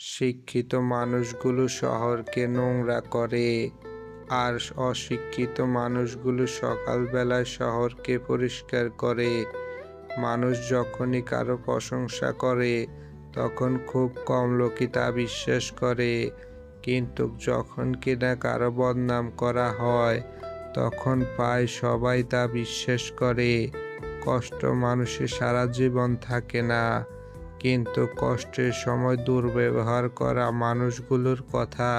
শিক্ষিত মানুষগুলো শহরকে নোংরা করে, আর অশিক্ষিত মানুষগুলো সকালবেলায় শহরকে পরিষ্কার করে। মানুষ যখনই কারো প্রশংসা করে তখন খুব কম লোকই তা বিশ্বাস করে, কিন্তু যখন কিনা কারো বদনাম করা হয় তখন প্রায় সবাই তা বিশ্বাস করে। কষ্ট মানুষের সারা জীবন থাকে না, কিন্তু কষ্টের সময় দুর্ব্যবহার করা মানুষগুলোর কথা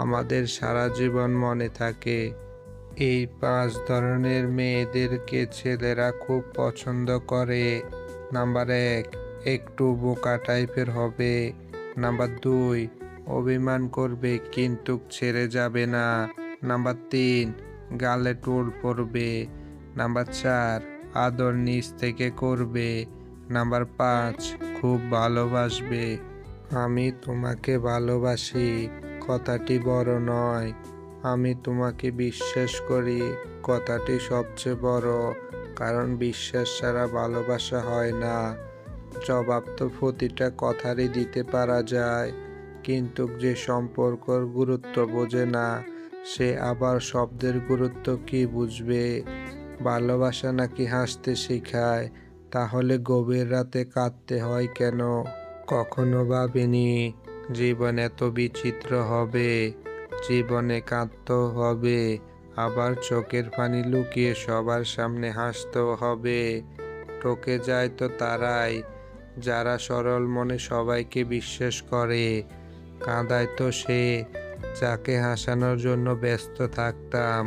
আমাদের সারা জীবন মনে থাকে। এই 5 ধরনের মেয়েদেরকে ছেলেরা খুব পছন্দ করে। নাম্বার 1, একটু বোকা টাইপের হবে। নাম্বার 2, অভিমান করবে কিন্তু ছেড়ে যাবে না। নাম্বার 3, গালে টোল পড়বে। নাম্বার 4, আদর নিজ থেকে করবে। নাম্বার 5, খুব ভালোবাসবে। আমি তোমাকে ভালোবাসি কথাটি বড় নয়, আমি তোমাকে বিশ্বাস করি কথাটি সবচেয়ে বড়, কারণ বিশ্বাস ছাড়া ভালোবাসা হয় না। জবাব তো প্রতিটা কথারই দিতে পারা যায়, কিন্তু যে সম্পর্কর গুরুত্ব বোঝে না সে আবার শব্দের গুরুত্ব কি বুঝবে? ভালোবাসা নাকি হাসতে শেখায়? তাহলে গভীর রাতে কাঁদতে হয় কেন? কখনো ভাবিনি জীবন এত বিচিত্র হবে। জীবনে কাঁদতেও হবে, আবার চোখের পানি লুকিয়ে সবার সামনে হাসতেও হবে। ঠকে যায় তো তারাই যারা সরল মনে সবাইকে বিশ্বাস করে। কাঁদায় তো সে যাকে হাসানোর জন্য ব্যস্ত থাকতাম।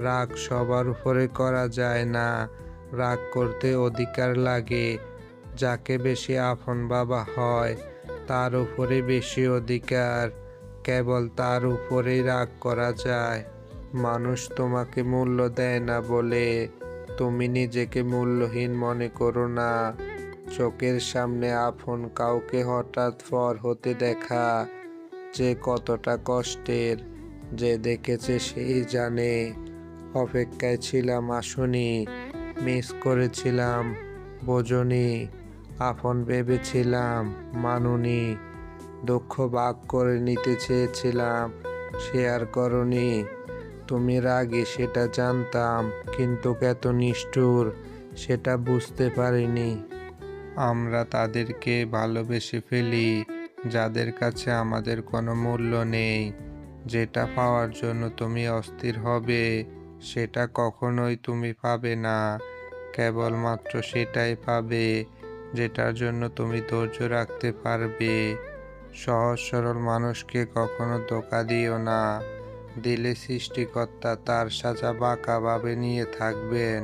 রাগ সবার উপরে করা যায় না, রাগ করতে অধিকার লাগে। যাকে বেশি আপন ভাবা হয় তার উপরে বেশি অধিকার, কেবল তার উপরেই রাগ করা যায়। মানুষ তোমাকে মূল্য দেয় না বলে তুমি নিজেকে মূল্যহীন মনে করো না। চোখের সামনে আপন কাউকে হঠাৎ পর হতে দেখা যে কতটা কষ্টের, যে দেখেছে সেই জানে। অপেক্ষায় ছিলাম আসনি, মিস করেছিলাম বোঝনি, আপন ভেবেছিলাম মানুনি, দুঃখ ভাগ করে নিতে চেয়েছিলাম শেয়ার করনি। তুমি রাগী সেটা জানতাম, কিন্তু এত নিষ্ঠুর সেটা বুঝতে পারিনি। আমরা তাদেরকে ভালোবেসে ফেলি যাদের কাছে আমাদের কোনো মূল্য নেই। যেটা পাওয়ার জন্য তুমি অস্থির হবে সেটা কখনোই তুমি পাবে না। কেবলমাত্র সেটাই পাবে যেটার জন্য তুমি ধৈর্য রাখতে পারবে। সহজ সরল মানুষকে কখনো ধোঁকা দিও না, দিলে সৃষ্টিকর্তা তার সাজা বাঁকাভাবে নিয়ে থাকবেন।